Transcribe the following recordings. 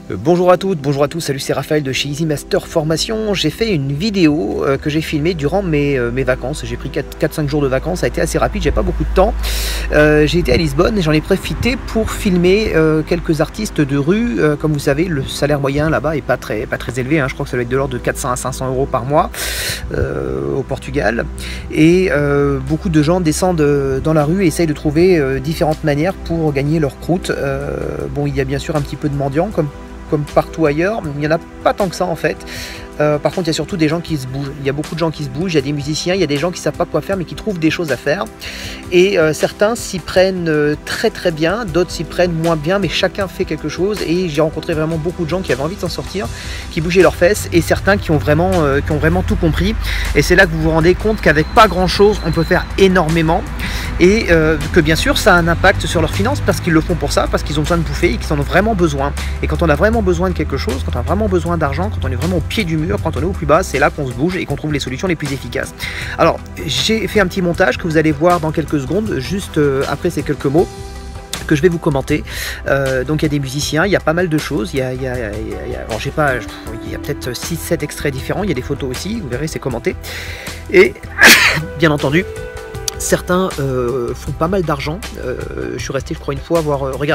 Bonjour à toutes, bonjour à tous, salut, c'est Raphaël de chez Easy Master Formation. J'ai fait une vidéo que j'ai filmée durant mes vacances. J'ai pris 4-5 jours de vacances, ça a été assez rapide, j'ai pas beaucoup de temps. J'ai été à Lisbonne et j'en ai profité pour filmer quelques artistes de rue. Comme vous savez, le salaire moyen là-bas est pas très élevé, hein. Je crois que ça doit être de l'ordre de 400 à 500 euros par mois au Portugal. Et beaucoup de gens descendent dans la rue et essayent de trouver différentes manières pour gagner leur croûte. Bon, il y a bien sûr un petit peu de mendiants comme partout ailleurs, mais il n'y en a pas tant que ça en fait. Par contre, il y a surtout des gens qui se bougent. Il y a beaucoup de gens qui se bougent, il y a des musiciens, il y a des gens qui ne savent pas quoi faire, mais qui trouvent des choses à faire. Et certains s'y prennent très bien, d'autres s'y prennent moins bien, mais chacun fait quelque chose. Et j'ai rencontré vraiment beaucoup de gens qui avaient envie de s'en sortir, qui bougeaient leurs fesses, et certains qui ont vraiment tout compris. Et c'est là que vous vous rendez compte qu'avec pas grand-chose, on peut faire énormément. Et que bien sûr, ça a un impact sur leurs finances, parce qu'ils le font pour ça, parce qu'ils ont besoin de bouffer et qu'ils en ont vraiment besoin. Et quand on a vraiment besoin de quelque chose, quand on a vraiment besoin d'argent, quand on est vraiment au pied du mur, quand on est au plus bas, c'est là qu'on se bouge et qu'on trouve les solutions les plus efficaces. Alors, j'ai fait un petit montage que vous allez voir dans quelques secondes, juste après ces quelques mots que je vais vous commenter. Donc il y a des musiciens, il y a pas mal de choses, il y a peut-être 6-7 extraits différents, il y a des photos aussi, vous verrez, c'est commenté. Et bien entendu, certains font pas mal d'argent. Je suis resté, je crois, une fois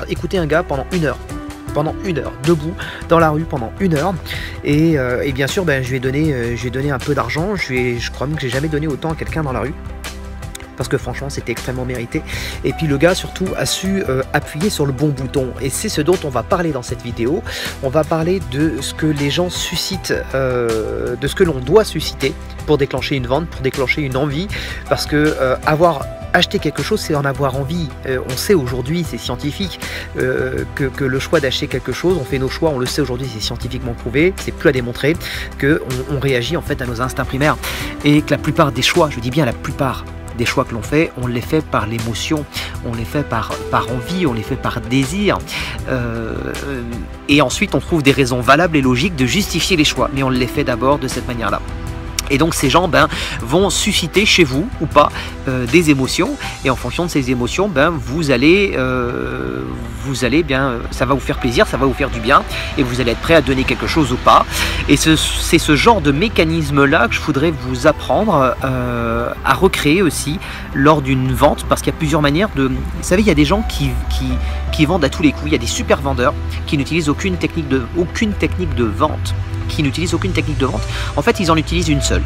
écouter un gars pendant une heure, debout dans la rue pendant une heure. Et bien sûr, je lui ai donné un peu d'argent. Je crois même que j'ai jamais donné autant à quelqu'un dans la rue, parce que franchement c'était extrêmement mérité. Et puis le gars surtout a su appuyer sur le bon bouton, et c'est ce dont on va parler dans cette vidéo. On va parler de ce que les gens suscitent, de ce que l'on doit susciter pour déclencher une vente, pour déclencher une envie, parce que acheter quelque chose, c'est en avoir envie. On sait aujourd'hui, c'est scientifique, que le choix d'acheter quelque chose, on fait nos choix, on le sait aujourd'hui, c'est scientifiquement prouvé, c'est plus à démontrer, qu'on réagit en fait à nos instincts primaires, et que la plupart des choix, je dis bien la plupart des choix que l'on fait, on les fait par l'émotion, on les fait par envie, on les fait par désir, et ensuite on trouve des raisons valables et logiques de justifier les choix, mais on les fait d'abord de cette manière-là. Et donc ces gens vont susciter chez vous ou pas des émotions, et en fonction de ces émotions, vous allez ça va vous faire plaisir, ça va vous faire du bien, et vous allez être prêt à donner quelque chose ou pas. Et c'est ce genre de mécanisme là que je voudrais vous apprendre à recréer aussi lors d'une vente, parce qu'il y a plusieurs manières de... Vous savez, il y a des gens qui vendent à tous les coups, il y a des super vendeurs qui n'utilisent aucune technique de vente. En fait, ils en utilisent une seule.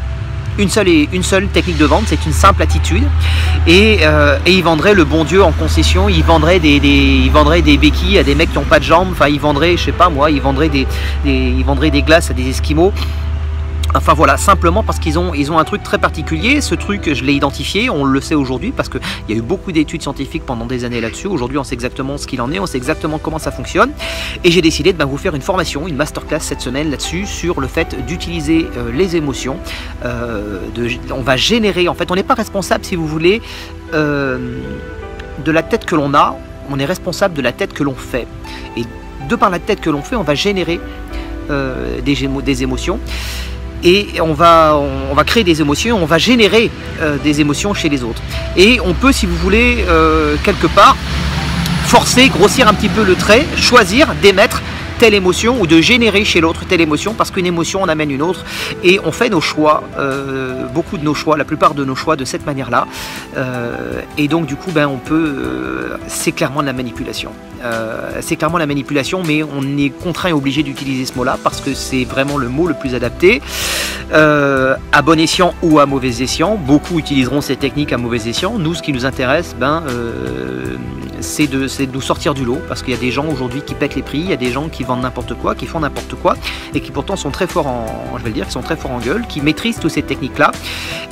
Une seule technique de vente, c'est une simple attitude. Et ils vendraient le bon Dieu en concession. Ils vendraient des béquilles à des mecs qui n'ont pas de jambes. Enfin, ils vendraient, je sais pas moi, ils vendraient des glaces à des Esquimaux. Enfin voilà, simplement parce qu'ils ont un truc très particulier. Ce truc, je l'ai identifié, on le sait aujourd'hui, parce qu'il y a eu beaucoup d'études scientifiques pendant des années là-dessus. Aujourd'hui, on sait exactement ce qu'il en est, on sait exactement comment ça fonctionne. Et j'ai décidé de vous faire une formation, une masterclass cette semaine là-dessus, sur le fait d'utiliser les émotions. On va générer, en fait, on n'est pas responsable, si vous voulez, de la tête que l'on a, on est responsable de la tête que l'on fait. Et de par la tête que l'on fait, on va générer des émotions. Et on va créer des émotions, on va générer des émotions chez les autres. Et on peut, si vous voulez, quelque part, forcer, grossir un petit peu le trait, choisir d'émettre telle émotion ou de générer chez l'autre telle émotion, parce qu'une émotion en amène une autre, et on fait nos choix, beaucoup de nos choix, la plupart de nos choix de cette manière-là, et donc du coup on peut, c'est clairement de la manipulation. Mais on est contraint et obligé d'utiliser ce mot-là parce que c'est vraiment le mot le plus adapté, à bon escient ou à mauvais escient. Beaucoup utiliseront ces techniques à mauvais escient. Nous, ce qui nous intéresse, c'est de nous sortir du lot, parce qu'il y a des gens aujourd'hui qui pètent les prix, il y a des gens qui vendent n'importe quoi, qui font n'importe quoi, et qui pourtant sont très forts qui sont très forts en gueule, qui maîtrisent toutes ces techniques-là.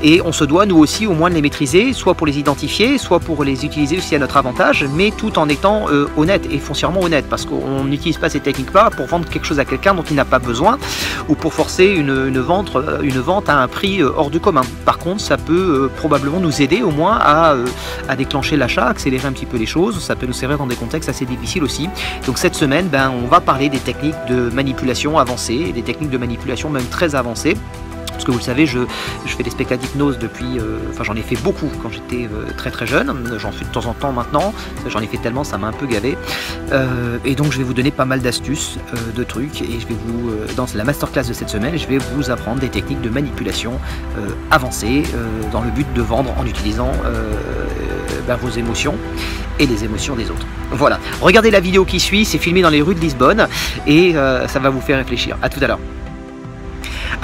Et on se doit, nous aussi, au moins de les maîtriser, soit pour les identifier, soit pour les utiliser aussi à notre avantage, mais tout en étant honnête, et foncièrement honnête, parce qu'on n'utilise pas ces techniques-là pour vendre quelque chose à quelqu'un dont il n'a pas besoin, ou pour forcer une vente à un prix hors du commun. Par contre, ça peut probablement nous aider au moins à déclencher l'achat, accélérer un petit peu les choses. Ça peut nous servir dans des contextes assez difficiles aussi. Donc cette semaine, on va parler des techniques de manipulation avancées, et des techniques de manipulation même très avancées. parce que vous le savez, je fais des spectacles d'hypnose depuis, enfin j'en ai fait beaucoup quand j'étais très très jeune, j'en fais de temps en temps maintenant, j'en ai fait tellement, ça m'a un peu gavé, et donc je vais vous donner pas mal d'astuces, de trucs, et je vais vous, dans la masterclass de cette semaine, je vais vous apprendre des techniques de manipulation avancées, dans le but de vendre en utilisant vos émotions et les émotions des autres. Voilà, regardez la vidéo qui suit, c'est filmé dans les rues de Lisbonne, et ça va vous faire réfléchir. À tout à l'heure.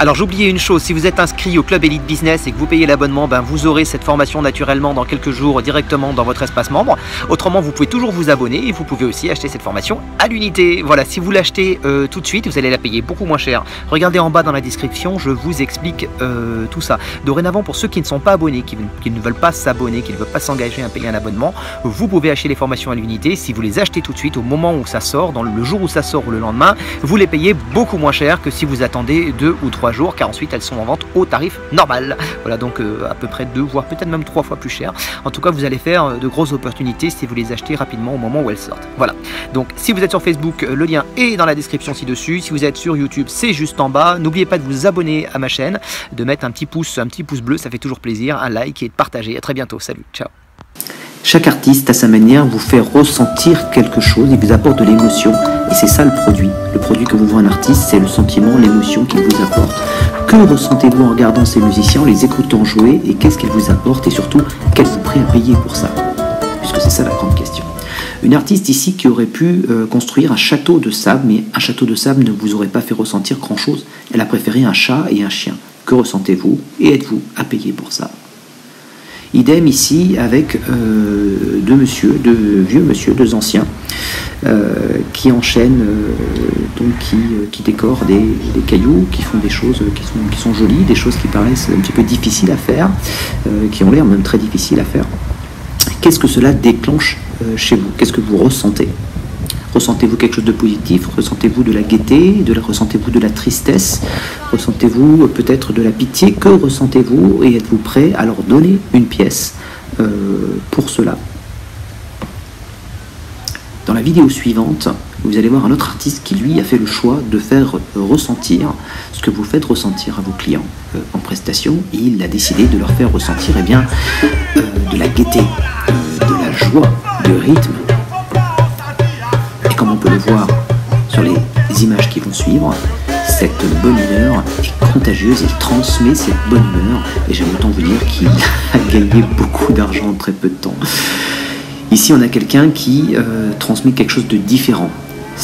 Alors j'ai oublié une chose, si vous êtes inscrit au Club Elite Business et que vous payez l'abonnement, vous aurez cette formation naturellement dans quelques jours directement dans votre espace membre. Autrement, vous pouvez toujours vous abonner et vous pouvez aussi acheter cette formation à l'unité. Voilà, si vous l'achetez tout de suite, vous allez la payer beaucoup moins cher. Regardez en bas dans la description, je vous explique tout ça. Dorénavant, pour ceux qui ne sont pas abonnés, qui ne veulent pas s'abonner, qui ne veulent pas s'engager à payer un abonnement, vous pouvez acheter les formations à l'unité. Si vous les achetez tout de suite, au moment où ça sort, dans le jour où ça sort ou le lendemain, vous les payez beaucoup moins cher que si vous attendez 2 ou 3 jours, car ensuite elles sont en vente au tarif normal. Voilà, donc à peu près 2 voire peut-être même 3 fois plus cher. En tout cas, vous allez faire de grosses opportunités si vous les achetez rapidement au moment où elles sortent. Voilà, donc si vous êtes sur Facebook, le lien est dans la description ci-dessus. Si vous êtes sur YouTube, c'est juste en bas. N'oubliez pas de vous abonner à ma chaîne, de mettre un petit pouce bleu, ça fait toujours plaisir, un like et de partager. À très bientôt, salut, ciao. Chaque artiste, à sa manière, vous fait ressentir quelque chose, il vous apporte de l'émotion, et c'est ça le produit. Le produit que vous vend un artiste, c'est le sentiment, l'émotion qu'il vous apporte. Que ressentez-vous en regardant ces musiciens, en les écoutant jouer, et qu'est-ce qu'ils vous apportent, et surtout, qu'êtes-vous prêt à payer pour ça? Puisque c'est ça la grande question. Une artiste ici qui aurait pu construire un château de sable, mais un château de sable ne vous aurait pas fait ressentir grand-chose. Elle a préféré un chat et un chien. Que ressentez-vous, et êtes-vous à payer pour ça? Idem ici avec deux vieux monsieur, deux anciens, qui enchaînent, donc qui décorent des cailloux, qui font des choses qui sont jolies, des choses qui paraissent un petit peu difficiles à faire, qui ont l'air même très difficiles à faire. Qu'est-ce que cela déclenche chez vous? Qu'est-ce que vous ressentez? Ressentez-vous quelque chose de positif? Ressentez-vous de la gaieté? Ressentez-vous de la tristesse? Ressentez-vous peut-être de la pitié? Que ressentez-vous? Et êtes-vous prêt à leur donner une pièce pour cela? Dans la vidéo suivante, vous allez voir un autre artiste qui, lui, a fait le choix de faire ressentir ce que vous faites ressentir à vos clients en prestation. Et il a décidé de leur faire ressentir de la gaieté, de la joie, du rythme. Comme on peut le voir sur les images qui vont suivre, cette bonne humeur est contagieuse, il transmet cette bonne humeur, et j'aime autant vous dire qu'il a gagné beaucoup d'argent en très peu de temps. Ici on a quelqu'un qui transmet quelque chose de différent.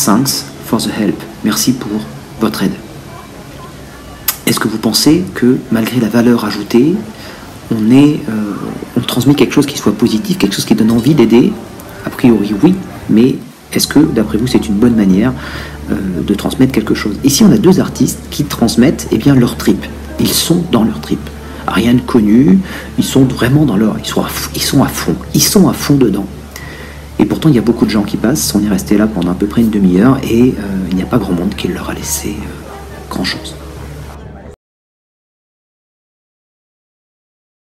Thanks for the help, merci pour votre aide. Est-ce que vous pensez que malgré la valeur ajoutée, on transmet quelque chose qui soit positif, quelque chose qui donne envie d'aider? A priori oui, mais est-ce que, d'après vous, c'est une bonne manière de transmettre quelque chose? Ici, on a deux artistes qui transmettent leur trip. Ils sont dans leur trip. Rien de connu, ils sont vraiment dans leur... Ils sont à fond dedans. Et pourtant, il y a beaucoup de gens qui passent. On est resté là pendant à peu près une demi-heure et il n'y a pas grand monde qui leur a laissé grand-chose.